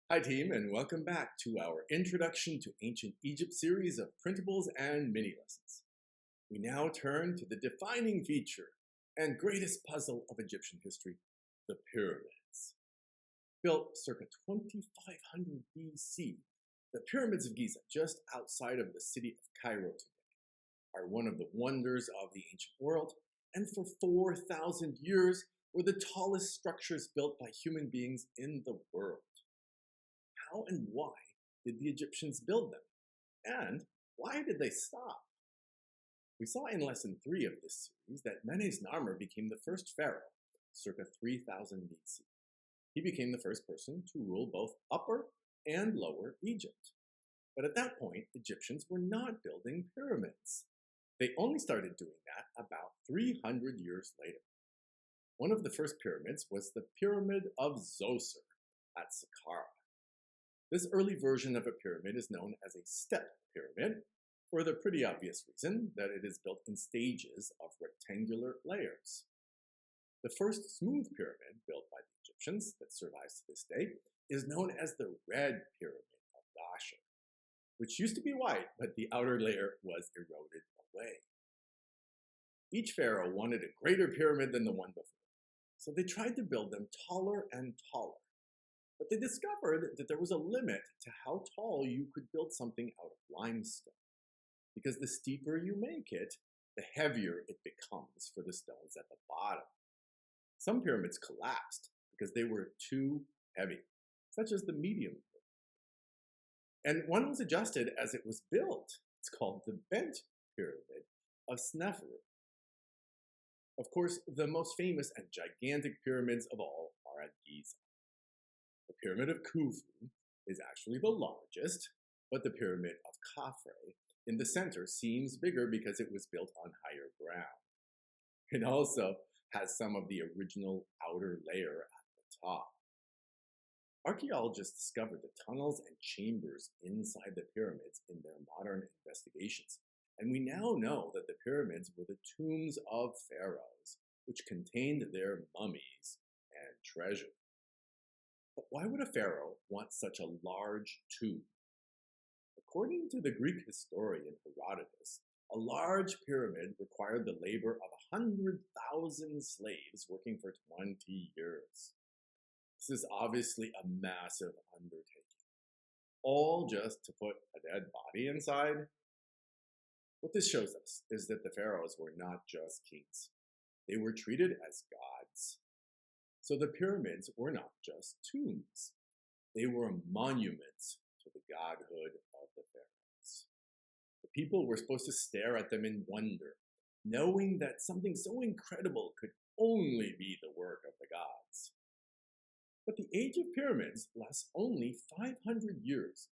Hi team, and welcome back to our Introduction to Ancient Egypt series of printables and mini lessons. We now turn to the defining feature and greatest puzzle of Egyptian history, the pyramids. Built circa 2500 BC, the pyramids of Giza, just outside of the city of Cairo today, are one of the wonders of the ancient world, and for 4,000 years were the tallest structures built by human beings in the world. How and why did the Egyptians build them? And why did they stop? We saw in lesson 3 of this series that Menes-Narmer became the first pharaoh, circa 3000 BC. He became the first person to rule both Upper and Lower Egypt. But at that point, Egyptians were not building pyramids. They only started doing that about 300 years later. One of the first pyramids was the Pyramid of Zoser at Saqqara. This early version of a pyramid is known as a step pyramid for the pretty obvious reason that it is built in stages of rectangular layers. The first smooth pyramid built by the Egyptians that survives to this day is known as the Red Pyramid of Dahshur, which used to be white, but the outer layer was eroded away. Each pharaoh wanted a greater pyramid than the one before, so they tried to build them taller and taller. But they discovered that there was a limit to how tall you could build something out of limestone, because the steeper you make it, the heavier it becomes for the stones at the bottom. Some pyramids collapsed because they were too heavy, such as the medium pyramid. And one was adjusted as it was built. It's called the Bent Pyramid of Sneferu. Of course, the most famous and gigantic pyramids of all are at Giza. The Pyramid of Khufu is actually the largest, but the Pyramid of Khafre in the center seems bigger because it was built on higher ground. It also has some of the original outer layer at the top. Archaeologists discovered the tunnels and chambers inside the pyramids in their modern investigations, and we now know that the pyramids were the tombs of pharaohs, which contained their mummies and treasure. But why would a pharaoh want such a large tomb? According to the Greek historian Herodotus, a large pyramid required the labor of 100,000 slaves working for 20 years. This is obviously a massive undertaking, all just to put a dead body inside. What this shows us is that the pharaohs were not just kings. They were treated as gods. So the pyramids were not just tombs. They were monuments to the godhood of the pharaohs. The people were supposed to stare at them in wonder, knowing that something so incredible could only be the work of the gods. But the age of pyramids lasts only 500 years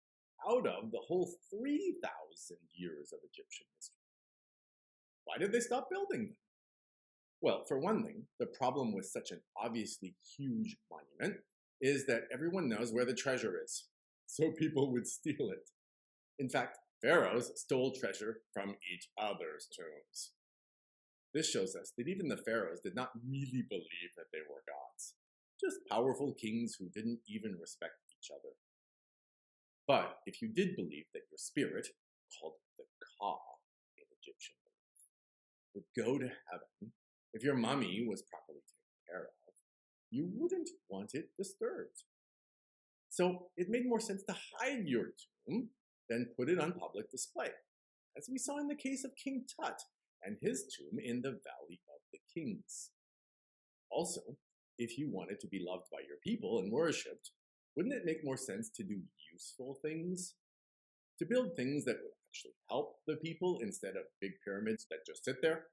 out of the whole 3,000 years of Egyptian history. Why did they stop building them? Well, for one thing, the problem with such an obviously huge monument is that everyone knows where the treasure is, so people would steal it. In fact, pharaohs stole treasure from each other's tombs. This shows us that even the pharaohs did not really believe that they were gods, just powerful kings who didn't even respect each other. But if you did believe that your spirit, called the Ka in Egyptian belief, would go to heaven, if your mummy was properly taken care of, you wouldn't want it disturbed. So it made more sense to hide your tomb than put it on public display, as we saw in the case of King Tut and his tomb in the Valley of the Kings. Also, if you wanted to be loved by your people and worshipped, wouldn't it make more sense to do useful things? To build things that would actually help the people instead of big pyramids that just sit there?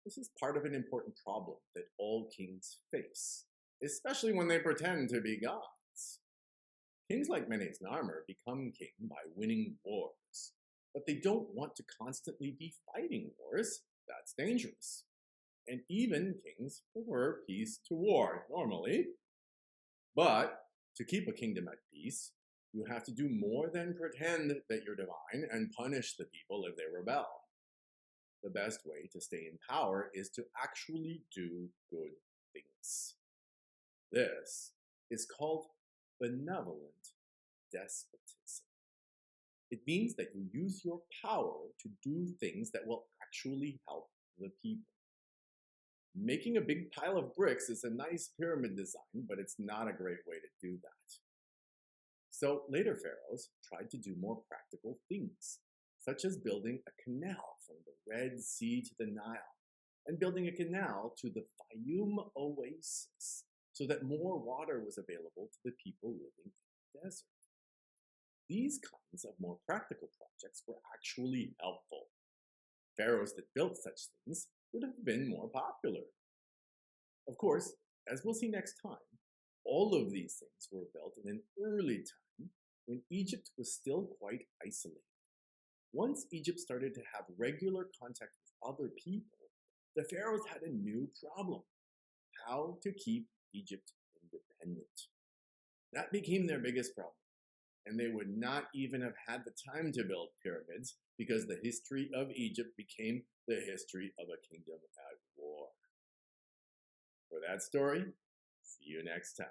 This is part of an important problem that all kings face, especially when they pretend to be gods. Kings like Menes-Narmer become king by winning wars, but they don't want to constantly be fighting wars. That's dangerous. And even kings prefer peace to war, normally. But to keep a kingdom at peace, you have to do more than pretend that you're divine and punish the people if they rebel. The best way to stay in power is to actually do good things. This is called benevolent despotism. It means that you use your power to do things that will actually help the people. Making a big pile of bricks is a nice pyramid design, but it's not a great way to do that. So later pharaohs tried to do more practical things, such as building a canal from the Red Sea to the Nile, and building a canal to the Fayum Oasis, so that more water was available to the people living in the desert. These kinds of more practical projects were actually helpful. Pharaohs that built such things would have been more popular. Of course, as we'll see next time, all of these things were built in an early time when Egypt was still quite isolated. Once Egypt started to have regular contact with other people, the pharaohs had a new problem: how to keep Egypt independent. That became their biggest problem, and they would not even have had the time to build pyramids because the history of Egypt became the history of a kingdom at war. For that story, see you next time.